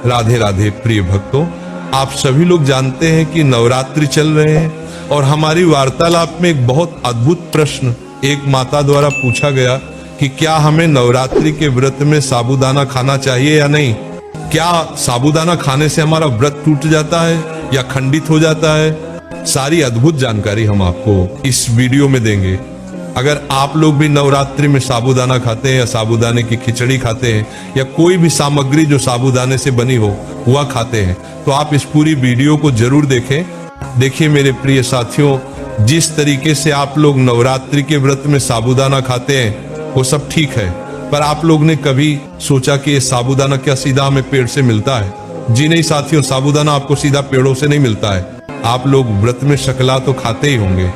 राधे राधे प्रिय भक्तों, आप सभी लोग जानते हैं कि नवरात्रि चल रहे हैं और हमारी वार्तालाप में एक बहुत अद्भुत प्रश्न एक माता द्वारा पूछा गया कि क्या हमें नवरात्रि के व्रत में साबूदाना खाना चाहिए या नहीं। क्या साबूदाना खाने से हमारा व्रत टूट जाता है या खंडित हो जाता है। सारी अद्भुत जानकारी हम आपको इस वीडियो में देंगे। अगर आप लोग भी नवरात्रि में साबूदाना खाते हैं या साबूदाने की खिचड़ी खाते हैं या कोई भी सामग्री जो साबूदाने से बनी हो वह खाते हैं तो आप इस पूरी वीडियो को जरूर देखें। देखिए मेरे प्रिय साथियों, जिस तरीके से आप लोग नवरात्रि के व्रत में साबूदाना खाते हैं वो सब ठीक है, पर आप लोग ने कभी सोचा कि ये साबूदाना क्या सीधा हमें पेड़ से मिलता है? जी नहीं साथियों, साबूदाना आपको सीधा पेड़ों से नहीं मिलता है। आप लोग व्रत में शकला तो खाते ही होंगे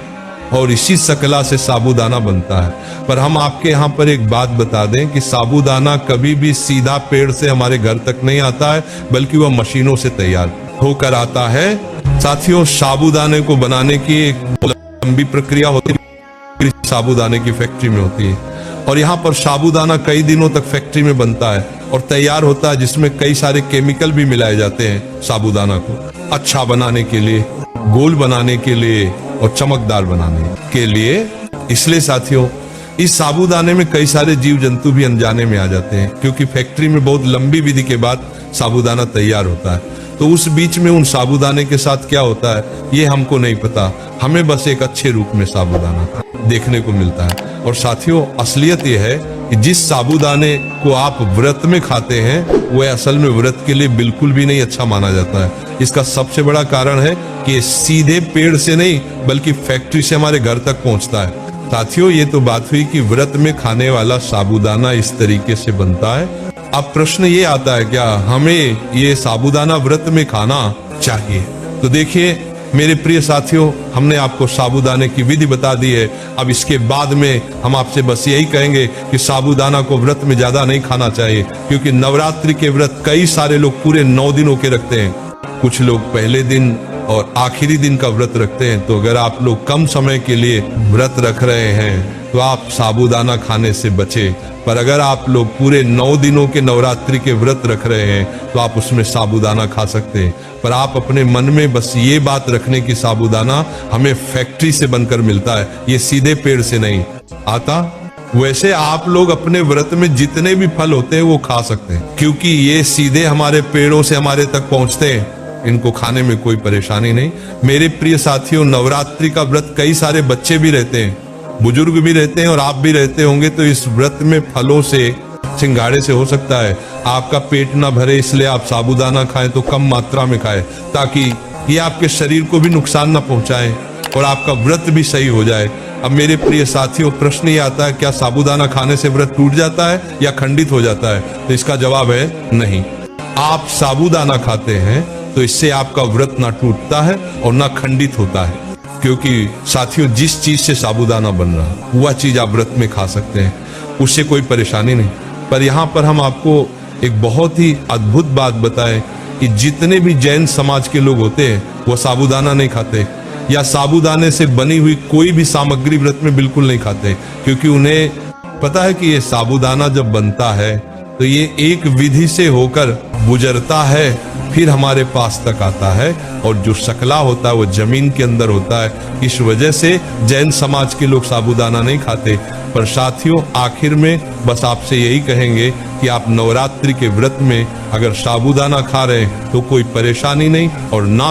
और इसी शकला से साबूदाना बनता है। पर हम आपके यहाँ पर एक बात बता दें कि साबूदाना कभी भी सीधा पेड़ से हमारे घर तक नहीं आता है, बल्कि वह मशीनों से तैयार होकर आता है। साथियों, साबूदाने को बनाने की एक लंबी प्रक्रिया होती है, साबूदाने की फैक्ट्री में होती है और यहाँ पर साबूदाना कई दिनों तक फैक्ट्री में बनता है और तैयार होता है, जिसमें कई सारे केमिकल भी मिलाए जाते हैं साबूदाना को अच्छा बनाने के लिए, गोल बनाने के लिए और चमकदार बनाने के लिए। इसलिए साथियों, इस साबूदाने में कई सारे जीव जंतु भी अनजाने में आ जाते हैं, क्योंकि फैक्ट्री में बहुत लंबी विधि के बाद साबूदाना तैयार होता है। तो उस बीच में उन साबूदाने के साथ क्या होता है ये हमको नहीं पता। हमें बस एक अच्छे रूप में साबूदाना देखने को मिलता है। और साथियों, असलियत यह है कि जिस साबूदाने को आप व्रत में खाते हैं वह असल में व्रत के लिए बिल्कुल भी नहीं अच्छा माना जाता है। इसका सबसे बड़ा कारण है कि ये सीधे पेड़ से नहीं बल्कि फैक्ट्री से हमारे घर तक पहुंचता है। साथियों, ये तो बात हुई कि व्रत में खाने वाला साबूदाना इस तरीके से बनता है। अब प्रश्न ये आता है, क्या हमें ये साबूदाना व्रत में खाना चाहिए? तो देखिए मेरे प्रिय साथियों, हमने आपको साबूदाने की विधि बता दी है। अब इसके बाद में हम आपसे बस यही कहेंगे कि साबूदाना को व्रत में ज्यादा नहीं खाना चाहिए, क्योंकि नवरात्रि के व्रत कई सारे लोग पूरे 9 दिनों के रखते हैं। कुछ लोग पहले दिन और आखिरी दिन का व्रत रखते हैं। तो अगर आप लोग कम समय के लिए व्रत रख रहे हैं तो आप साबूदाना खाने से बचे। पर अगर आप लोग पूरे 9 दिनों के नवरात्रि के व्रत रख रहे हैं तो आप उसमें साबूदाना खा सकते हैं। पर आप अपने मन में बस ये बात रखने की साबूदाना हमें फैक्ट्री से बनकर मिलता है, ये सीधे पेड़ से नहीं आता। वैसे आप लोग अपने व्रत में जितने भी फल होते हैं वो खा सकते हैं, क्योंकि ये सीधे हमारे पेड़ों से हमारे तक पहुंचते हैं। इनको खाने में कोई परेशानी नहीं। मेरे प्रिय साथियों, नवरात्रि का व्रत कई सारे बच्चे भी रहते हैं, बुजुर्ग भी रहते हैं और आप भी रहते होंगे। तो इस व्रत में फलों से, सिंघाड़े से हो सकता है आपका पेट ना भरे, इसलिए आप साबूदाना खाएं तो कम मात्रा में खाएं, ताकि ये आपके शरीर को भी नुकसान ना पहुंचाए और आपका व्रत भी सही हो जाए। अब मेरे प्रिय साथियों, प्रश्न ये आता है, क्या साबूदाना खाने से व्रत टूट जाता है या खंडित हो जाता है? तो इसका जवाब है नहीं। आप साबूदाना खाते हैं तो इससे आपका व्रत ना टूटता है और ना खंडित होता है, क्योंकि साथियों जिस चीज से साबूदाना बन रहा है वह चीज आप व्रत में खा सकते हैं, उससे कोई परेशानी नहीं। पर यहाँ पर हम आपको एक बहुत ही अद्भुत बात बताएं कि जितने भी जैन समाज के लोग होते हैं वो साबूदाना नहीं खाते या साबूदाने से बनी हुई कोई भी सामग्री व्रत में बिल्कुल नहीं खाते, क्योंकि उन्हें पता है कि ये साबूदाना जब बनता है तो ये एक विधि से होकर गुजरता है, फिर हमारे पास तक आता है और जो शकला होता है वो जमीन के अंदर होता है। इस वजह से जैन समाज के लोग साबूदाना नहीं खाते। पर साथियों, आखिर में बस आपसे यही कहेंगे कि आप नवरात्रि के व्रत में अगर साबूदाना खा रहे हैं तो कोई परेशानी नहीं और ना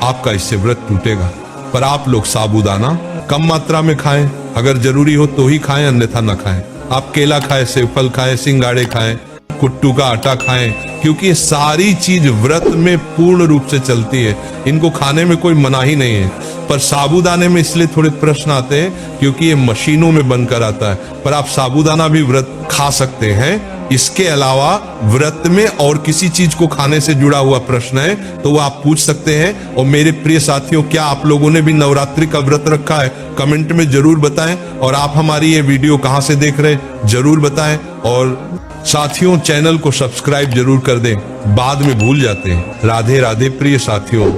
आपका इससे व्रत टूटेगा। पर आप लोग साबूदाना कम मात्रा में खाएं, अगर जरूरी हो तो ही खाएं, अन्यथा न खाएं। आप केला खाएं, सेब फल खाएं, सिंघाड़े खाएं, कुट्टू का आटा खाएं, क्योंकि ये सारी चीज व्रत में पूर्ण रूप से चलती है। इनको खाने में कोई मनाही नहीं है। पर साबूदाने में इसलिए थोड़े प्रश्न आते हैं क्योंकि ये मशीनों में बनकर आता है। पर आप साबूदाना भी व्रत खा सकते हैं। इसके अलावा व्रत में और किसी चीज को खाने से जुड़ा हुआ प्रश्न है तो वो आप पूछ सकते हैं। और मेरे प्रिय साथियों, क्या आप लोगों ने भी नवरात्रि का व्रत रखा है? कमेंट में जरूर बताएं। और आप हमारी ये वीडियो कहां से देख रहे हैं जरूर बताएं। और साथियों, चैनल को सब्सक्राइब जरूर कर दें, बाद में भूल जाते हैं। राधे राधे प्रिय साथियों।